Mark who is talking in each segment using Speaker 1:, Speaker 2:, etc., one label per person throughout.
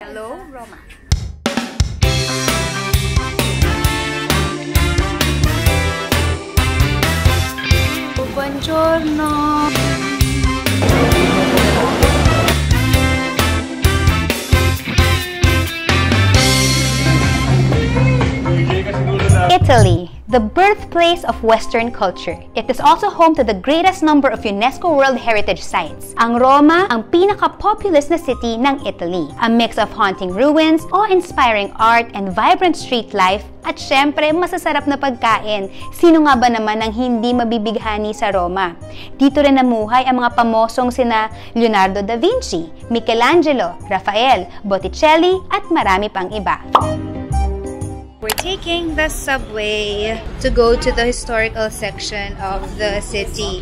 Speaker 1: Hello, Roma. Buongiorno. Italy, the birthplace of Western culture. It is also home to the greatest number of UNESCO World Heritage Sites. Ang Roma, ang pinaka-populous na city ng Italy. A mix of haunting ruins, awe-inspiring art, and vibrant street life, at syempre, masasarap na pagkain. Sino nga ba naman ang hindi mabibighani sa Roma? Dito rin namuhay ang mga pamosong sina Leonardo da Vinci, Michelangelo, Rafael, Botticelli, at marami pang iba. We're taking the subway to go to the historical section of the city.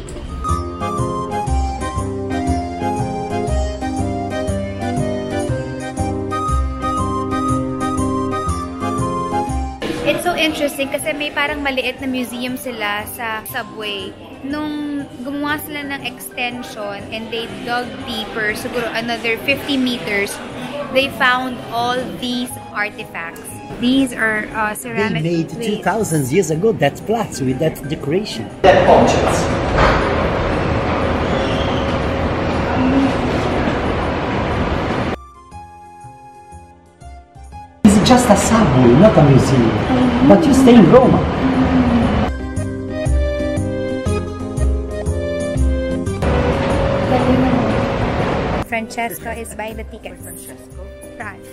Speaker 1: It's so interesting kasi may parang maliit na museum sila sa subway. Nung gumawa sila ng extension and they dug deeper, siguro another 50 meters, they found all these artifacts. These are ceramic
Speaker 2: They made
Speaker 1: plates.
Speaker 2: 2000 years ago that plaques with that decoration. That objects. It's just a subway, not a museum. But you stay in Roma.
Speaker 1: Francesco is buying the tickets. France.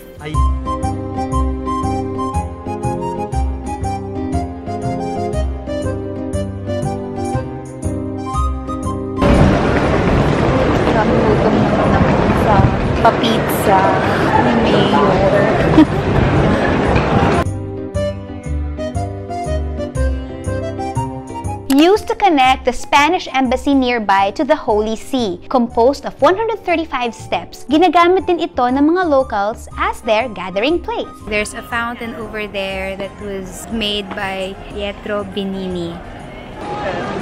Speaker 1: Gutom naman sa pa-pizza ni Mayor. Used to connect the Spanish embassy nearby to the Holy See, composed of 135 steps. Ginagamit din ito ng mga locals as their gathering place. There's a fountain over there that was made by Pietro Benini.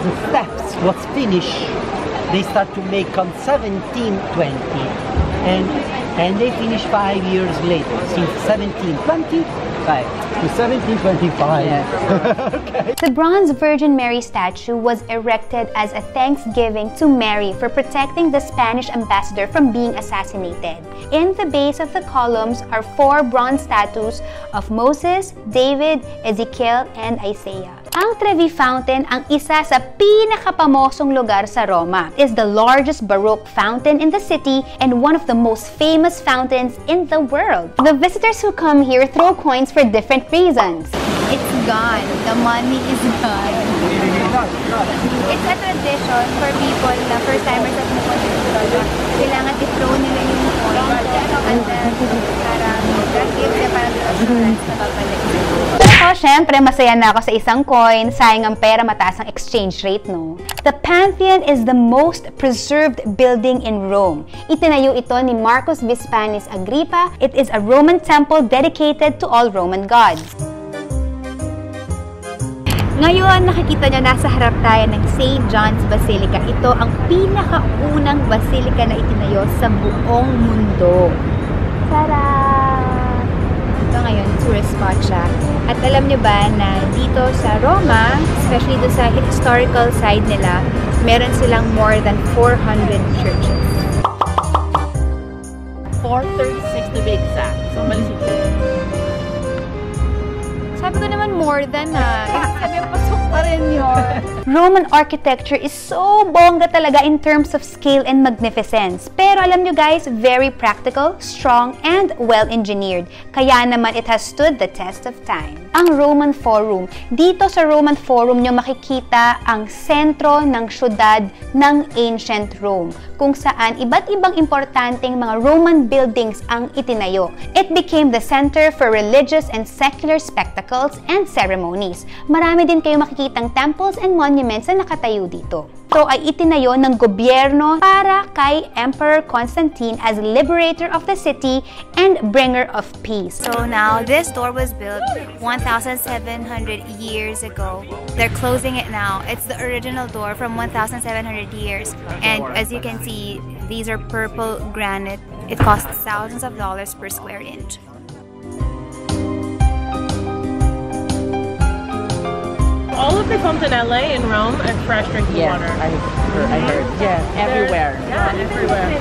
Speaker 2: The steps was finished. They start to make on 1720 and they finish 5 years later, since 1725 to 1725. Yes. Okay.
Speaker 1: The bronze Virgin Mary statue was erected as a thanksgiving to Mary for protecting the Spanish ambassador from being assassinated. In the base of the columns are 4 bronze statues of Moses, David, Ezekiel, and Isaiah. Ang Trevi Fountain ang isa sa pinakapamosong lugar sa Roma. It is the largest Baroque fountain in the city and one of the most famous fountains in the world. The visitors who come here throw coins for different reasons. It's gone. The money is gone. It's a tradition for people na first timers at napunta sa Roma. Kailangan i-throw nila yung coin. And then, parang that gives them parang assurance na babalik. Pero syempre, masaya na ako sa isang coin. Sayang ang pera, mataas ang exchange rate, no? The Pantheon is the most preserved building in Rome. Itinayo ito ni Marcus Vipsanius Agrippa. It is a Roman temple dedicated to all Roman gods. Ngayon, nakikita nyo, nasa harap tayo ng St. John's Basilica. Ito ang pinakaunang basilica na itinayo sa buong mundo. Tara! Ito ngayon, tourist spot siya. At alam nyo ba na dito sa Roma, especially dito sa historical side nila, meron silang more than 400 churches.
Speaker 3: 436 to be exact. So, malis ito.
Speaker 1: Sabi ko naman more than sabi pasok pa rin yun. Roman architecture is so bongga talaga in terms of scale and magnificence. Pero alam nyo guys, very practical, strong, and well-engineered. Kaya naman it has stood the test of time. Ang Roman Forum. Dito sa Roman Forum nyo makikita ang sentro ng syudad ng ancient Rome, kung saan iba't ibang importanteng mga Roman buildings ang itinayo. It became the center for religious and secular spectacles and ceremonies. Marami din kayo makikitang temples and monuments na nakatayo dito. Ito ay itinayo ng gobyerno para kay Emperor Constantine as liberator of the city and bringer of peace. So now, this door was built 1,700 years ago. They're closing it now. It's the original door from 1,700 years. And as you can see, these are purple granite It costs thousands of dollars per square inch.
Speaker 3: All of the homes in LA and Rome are fresh drinking water.
Speaker 2: I heard. Yeah, everywhere.
Speaker 3: Yeah, everywhere.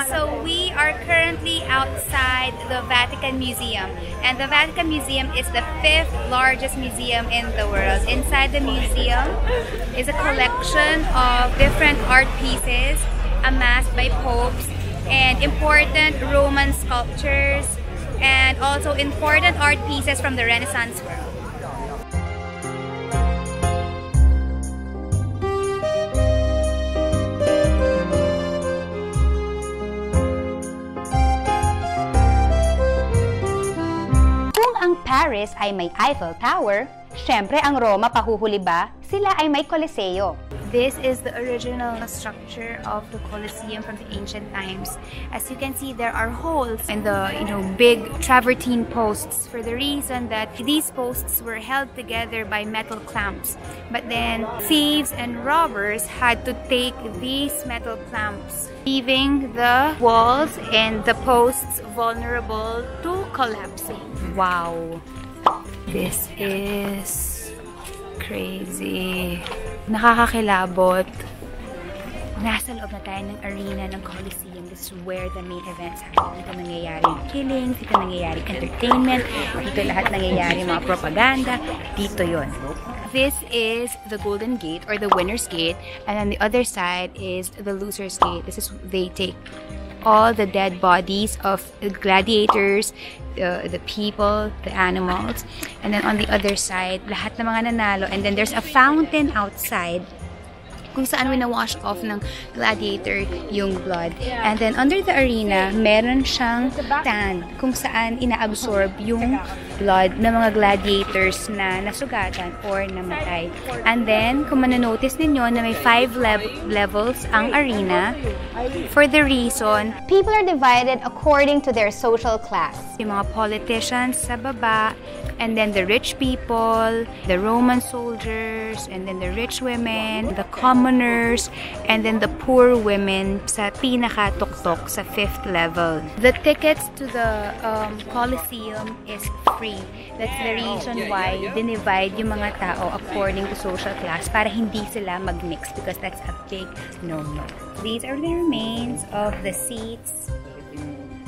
Speaker 1: So we are currently outside the Vatican Museum, and the Vatican Museum is the 5th largest museum in the world. Inside the museum is a collection of different art pieces amassed by popes and important Roman sculptures and also important art pieces from the Renaissance world. Paris ay may Eiffel Tower, syempre ang Roma pahuhuli ba? Sila ay may Coliseo. This is the original structure of the Colosseum from the ancient times. As you can see, there are holes in the big travertine posts for the reason that these posts were held together by metal clamps. But then thieves and robbers had to take these metal clamps, leaving the walls and the posts vulnerable to collapsing. Wow! This is crazy. Nakakakilabot. Nasa loob na tayo ng arena ng Coliseum. This is where the main events happen. Dito nangyayari killings, dito nangyayari entertainment, dito lahat nangyayari mga propaganda. Dito yon. This is the Golden Gate or the Winner's Gate, and on the other side is the Loser's Gate. This is they take all the dead bodies of the gladiators, the people, the animals, and then on the other side, lahat ng mga nanalo, and then there's a fountain outside kung saan wina-wash off ng gladiator yung blood. And then under the arena, meron siyang stand kung saan inaabsorb yung blood ng mga gladiators na nasugatan or namatay. And then, kung manonotice ninyo na may 5 levels ang arena, for the reason, people are divided according to their social class. Yung mga politicians sa baba, and then the rich people, the Roman soldiers, and then the rich women, the commoners, and then the poor women sa pinaka-tuktok sa 5th level. The tickets to the Colosseum is free. That's the reason why dinivide yung mga tao according to social class para hindi sila mag-mix, because that's a big no-no. These are the remains of the seats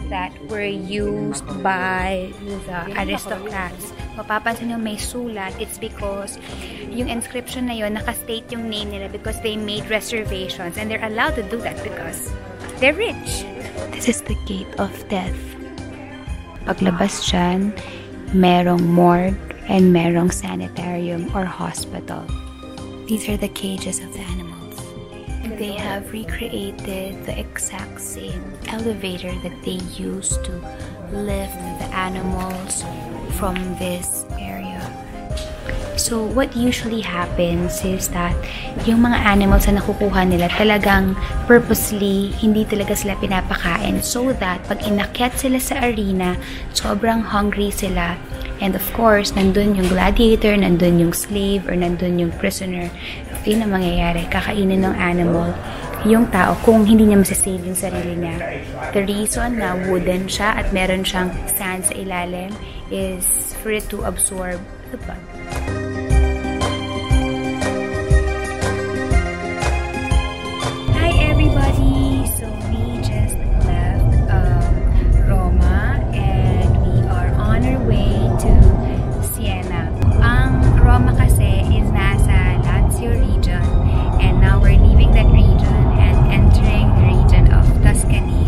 Speaker 1: that were used by the aristocrats. Mapapansin nyo may sulat, it's because yung inscription na yun, nakastate yung name nila because they made reservations, and they're allowed to do that because they're rich. This is the gate of death. Paglabas dyan, merong morgue and merong sanitarium or hospital. These are the cages of the animals. They have recreated the exact same elevator that they used to lift the animals from this area. So what usually happens is that yung mga animals na nakukuha nila talagang purposely hindi talaga sila pinapakain, so that pag inakyat sila sa arena, sobrang hungry sila. And of course, nandun yung gladiator, nandun yung slave, or nandun yung prisoner. Yun ang mangyayari, kakainin ng animal yung tao kung hindi niya masasave yung sarili niya. The reason na wooden siya at meron siyang sand sa ilalim is for it to absorb the blood. Hi everybody! So we just left Roma and we are on our way to Siena. Ang Roma kasi is nasa Lazio region, and now we're leaving that region and entering the region of Tuscany.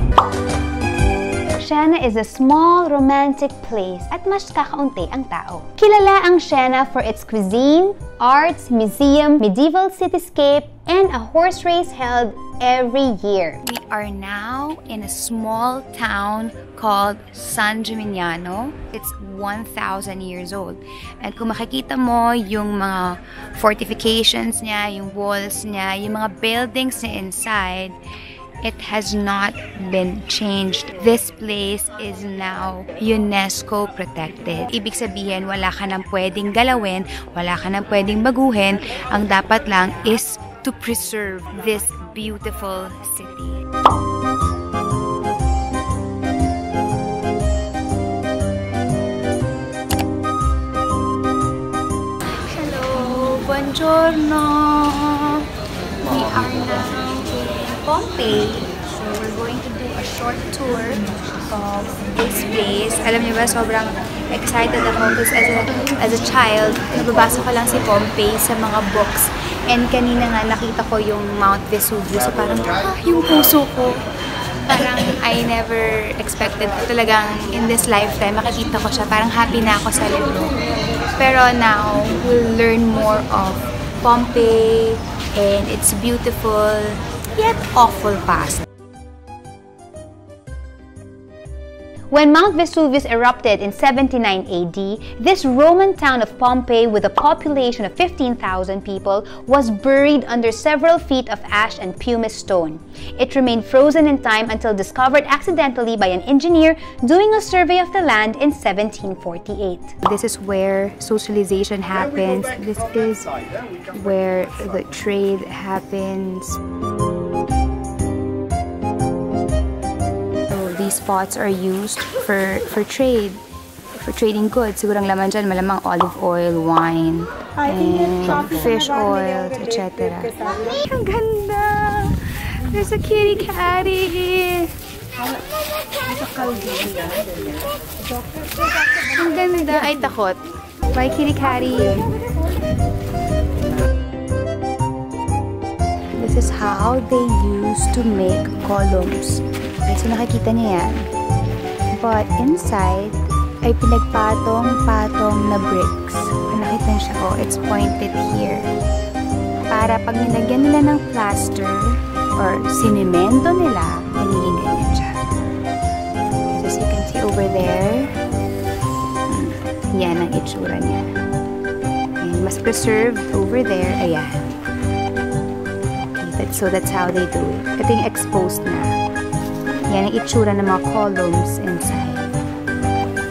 Speaker 1: Siena is a small, romantic place at mas kakaunti ang tao. Kilala ang Siena for its cuisine, arts, museum, medieval cityscape, and a horse race held every year. We are now in a small town called San Gimignano. It's 1,000 years old. And kung makikita mo yung mga fortifications niya, yung walls niya, yung mga buildings niya inside, it has not been changed. This place is now UNESCO protected. Ibig sabihin, wala ka nang pwedeng galawin, wala ka nang pwedeng baguhin. Ang dapat lang is to preserve this beautiful city. Hello, buongiorno. We are now in Pompeii. So we're going to do a short tour of this place. Alam niyo ba, sobrang excited ako because as a child, nababasa ko lang si Pompeii sa mga books. And kanina nga nakita ko yung Mount Vesuvius. So parang, yung puso ko. Parang I never expected talagang in this lifetime makikita ko siya. Parang happy na ako sa libro. Pero now, we'll learn more of Pompeii and its beautiful yet awful past. When Mount Vesuvius erupted in 79 AD, this Roman town of Pompeii with a population of 15,000 people was buried under several feet of ash and pumice stone. It remained frozen in time until discovered accidentally by an engineer doing a survey of the land in 1748. This is where socialization happens. This is where the trade happens. These spots are used for trade, for trading goods. Siguro ang laman dyan, malamang olive oil, wine, and fish oils, etc. Ang ganda! There's a kitty catty! Ang ganda! Ay, takot. Bye, kitty catty! This is how they used to make columns. So nakikita niya yan. But inside ay pinagpatong-patong na bricks. Nakita niya siya, oh, it's pointed here. Para pag nilagyan nila ng plaster or sinimento nila, nagiging ganyan siya. So as you can see over there, yan ang itsura niya. And mas preserved over there, ayan. Okay, so that's how they do it. Ito yung exposed na. Yan ang itsura ng mga columns inside.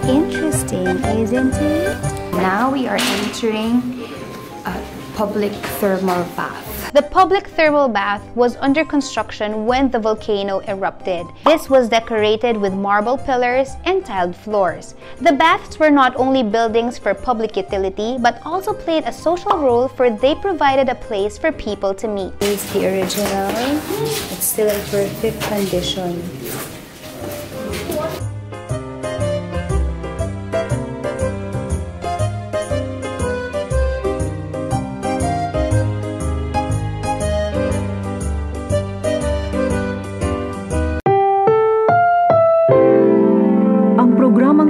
Speaker 1: Interesting, isn't it? Now we are entering a public thermal bath. The public thermal bath was under construction when the volcano erupted. This was decorated with marble pillars and tiled floors. The baths were not only buildings for public utility, but also played a social role, for they provided a place for people to meet. This is the original. It's still in perfect condition.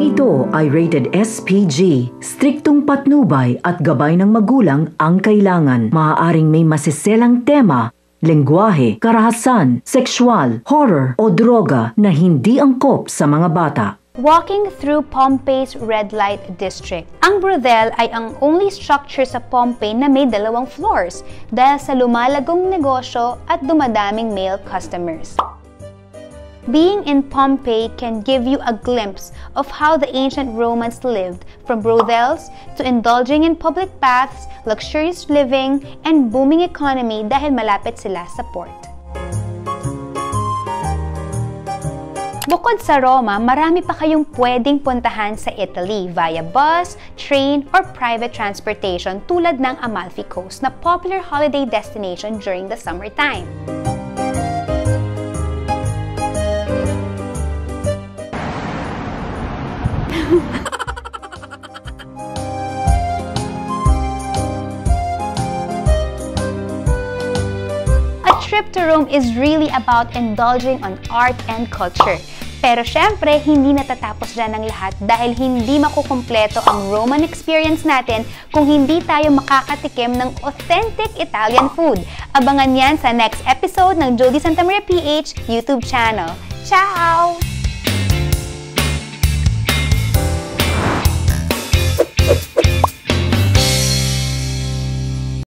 Speaker 4: Ito ay rated SPG. Striktong patnubay at gabay ng magulang ang kailangan. Maaaring may masiselang tema, lengguwahe, karahasan, sexual, horror o droga na hindi angkop sa mga bata.
Speaker 1: Walking through Pompeii's red light district. Ang brothel ay ang only structure sa Pompeii na may 2 floors dahil sa lumalagong negosyo at dumadaming male customers. Being in Pompeii can give you a glimpse of how the ancient Romans lived, from brothels to indulging in public baths, luxurious living, and booming economy dahil malapit sila sa port. Bukod sa Roma, marami pa kayong pwedeng puntahan sa Italy via bus, train, or private transportation tulad ng Amalfi Coast na popular holiday destination during the summertime. A trip to Rome is really about indulging on art and culture. Pero syempre, hindi natatapos dyan ang lahat dahil hindi makukumpleto ang Roman experience natin kung hindi tayo makakatikim ng authentic Italian food. Abangan yan sa next episode ng Jody Santa Maria PH YouTube channel. Ciao!